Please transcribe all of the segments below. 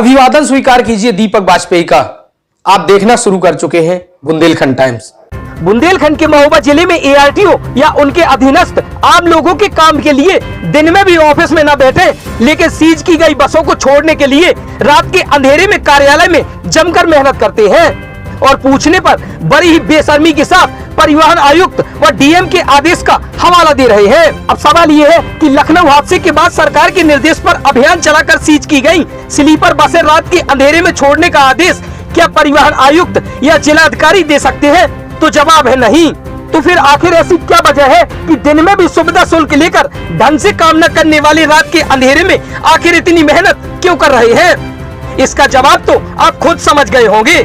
अभिवादन स्वीकार कीजिए दीपक वाजपेयी का। आप देखना शुरू कर चुके हैं बुंदेलखंड टाइम्स। बुंदेलखंड के महोबा जिले में एआरटीओ या उनके अधीनस्थ आम लोगों के काम के लिए दिन में भी ऑफिस में न बैठे, लेकिन सीज की गई बसों को छोड़ने के लिए रात के अंधेरे में कार्यालय में जमकर मेहनत करते हैं और पूछने पर बड़ी ही बेशर्मी के साथ परिवहन आयुक्त व डीएम के आदेश का हवाला दे रहे हैं। अब सवाल ये है कि लखनऊ हादसे के बाद सरकार के निर्देश पर अभियान चलाकर सीज की गई स्लीपर बसें रात के अंधेरे में छोड़ने का आदेश क्या परिवहन आयुक्त या जिलाधिकारी दे सकते हैं? तो जवाब है नहीं। तो फिर आखिर ऐसी क्या वजह है कि दिन में भी सुविधा शुल्क लेकर ढंग से काम न करने वाले रात के अंधेरे में आखिर इतनी मेहनत क्यों कर रहे हैं? इसका जवाब तो आप खुद समझ गए होंगे,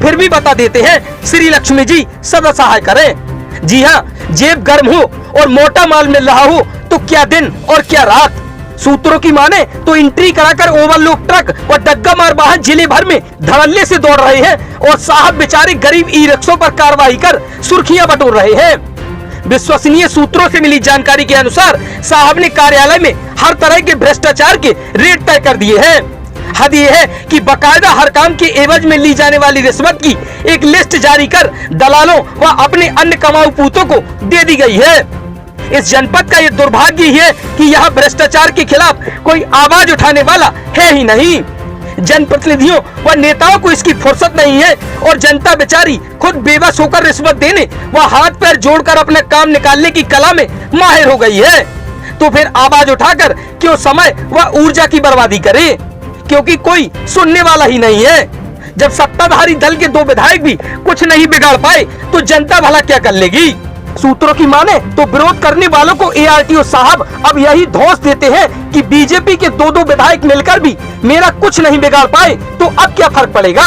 फिर भी बता देते हैं। श्री लक्ष्मी जी सदा सहाय करें। जी हाँ, जेब गर्म हो और मोटा माल मिल रहा हो तो क्या दिन और क्या रात। सूत्रों की माने तो एंट्री कराकर ओवरलोड ट्रक और डग्गा मार वाहन जिले भर में धड़ल्ले से दौड़ रहे हैं और साहब बेचारे गरीब ई रिक्शों पर कार्रवाई कर सुर्खियां बटोर रहे हैं। विश्वसनीय सूत्रों से मिली जानकारी के अनुसार साहब ने कार्यालय में हर तरह के भ्रष्टाचार के रेट तय कर दिए हैं। हद ये है कि बकायदा हर काम के एवज में ली जाने वाली रिश्वत की एक लिस्ट जारी कर दलालों व अपने अन्य कमाऊ पूतों को दे दी गई है। इस जनपद का ये दुर्भाग्य है कि यहाँ भ्रष्टाचार के खिलाफ कोई आवाज उठाने वाला है ही नहीं। जनप्रतिनिधियों व नेताओं को इसकी फुर्सत नहीं है और जनता बेचारी खुद बेबस होकर रिश्वत देने व हाथ पैर जोड़कर अपना काम निकालने की कला में माहिर हो गई है। तो फिर आवाज उठाकर क्यों समय व ऊर्जा की बर्बादी करे, क्योंकि कोई सुनने वाला ही नहीं है। जब सत्ताधारी दल के 2 विधायक भी कुछ नहीं बिगाड़ पाए तो जनता भला क्या कर लेगी। सूत्रों की माने तो विरोध करने वालों को एआरटीओ साहब अब यही धौंस देते हैं कि बीजेपी के 2 विधायक मिलकर भी मेरा कुछ नहीं बिगाड़ पाए तो अब क्या फर्क पड़ेगा।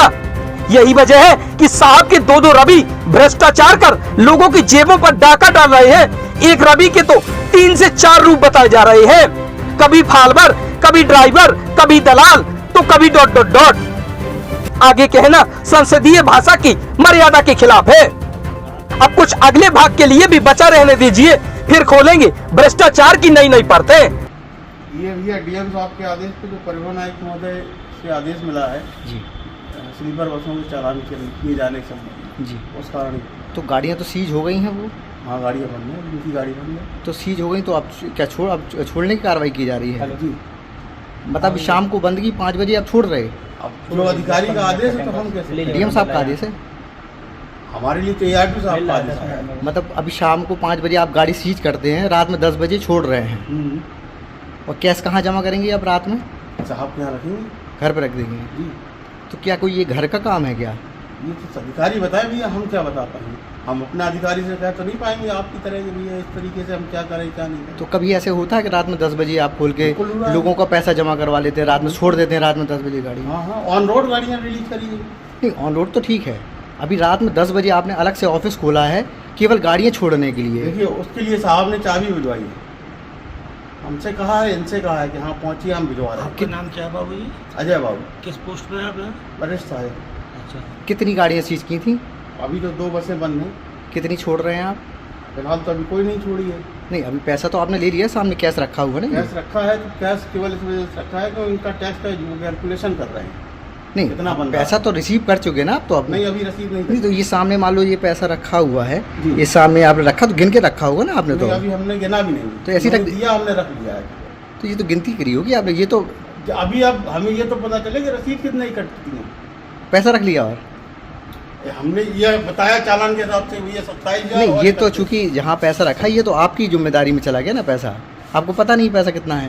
यही वजह है कि साहब के 2 रवि भ्रष्टाचार कर लोगों की जेबों पर डाका डाल रहे हैं। एक रवि के तो 3 से 4 रूप बताए जा रहे हैं, कभी फालवर, कभी ड्राइवर, कभी दलाल, तो कभी ... आगे कहना संसदीय भाषा की मर्यादा के खिलाफ है। अब कुछ अगले भाग के लिए भी बचा रहने दीजिए, फिर खोलेंगे भ्रष्टाचार की नई परतें। ये भैया डीएम साहब के आदेश पे जो परिवहन आयुक्त महोदय से आदेश मिला है जी, स्लीपर बसों के चालान किए जाने के संबंध जी, उस कारण। तो गाड़ियाँ तो सीज हो गई हैं वो? हाँ, गाड़ियाँ बंद है, उनकी गाड़ी बंद है। तो सीज हो गई तो अब क्या छोड़ने की कार्रवाई की जा रही है जी? मतलब शाम को बंद की 5 बजे आप छोड़ रहे? अब जो अधिकारी का आदेश है तो हम कैसे? डीएम साहब का आदेश है हमारे लिए, तो एआरटीओ साहब का आदेश है। मतलब अभी शाम को 5 बजे आप गाड़ी सीज करते हैं, रात में 10 बजे छोड़ रहे हैं और कैश कहाँ जमा करेंगे आप रात में? साहब के यहाँ रखेंगे, घर पर रख देंगे जी। तो क्या कोई ये घर का काम है क्या? ये तो अधिकारी बताए भैया, हम क्या बता पाएंगे। हम अपने अधिकारी से कह तो नहीं पाएंगे आपकी तरह कि भैया इस तरीके से हम क्या करें क्या नहीं करें। तो कभी ऐसे होता है कि रात में 10 बजे आप खोल के लोगों का पैसा जमा करवा लेते हैं, रात में छोड़ देते हैं, रात में 10 बजे गाड़ी? हाँ, ऑन रोड गाड़ियाँ रिलीज करी है। नहीं, ऑन रोड तो ठीक है, अभी रात में 10 बजे आपने अलग से ऑफिस खोला है केवल गाड़ियाँ छोड़ने के लिए। देखिए, उसके लिए साहब ने चाबी भिजवाई है, हमसे कहा है, इनसे कहा है कि हाँ पहुँचिए, हम भिजवा रहे हैं। आपके नाम क्या है बाबू जी? अजय बाबू। किस पोस्ट पे आप हैं? वरिष्ठ साहब। अच्छा, कितनी गाड़ियाँ सीज की थी? अभी तो 2 बसें बंद हैं। कितनी छोड़ रहे हैं आप? फिलहाल तो अभी कोई नहीं छोड़ी है। नहीं, अभी पैसा तो आपने ले लिया, सामने कैश रखा हुआ है ना? कैश रखा है, तो कैश केवल इस वजह से रखा है कि उनका टैक्स का कैलकुलेशन कर रहे हैं। नहीं, कितना बन पैसा तो रिसीव कर चुके ना आप तो? अब नहीं, अभी रसीद नहीं। तो ये सामने मान लो ये पैसा रखा हुआ है, ये सामने आपने रखा तो गिन के रखा होगा ना आपने? तो अभी हमने गिना भी नहीं, तो ऐसी रख दिया, हमने रख दिया है। तो ये तो गिनती करी होगी आपने, ये तो अभी अब हमें ये तो पता चले कि रसीद कितनी कटती है। पैसा रख लिया और हमने ये बताया चालान के हिसाब से ये 27 नहीं, ये तो चूंकि जहाँ पैसा रखा है ये तो आपकी जिम्मेदारी में चला गया ना पैसा, आपको पता नहीं पैसा कितना है।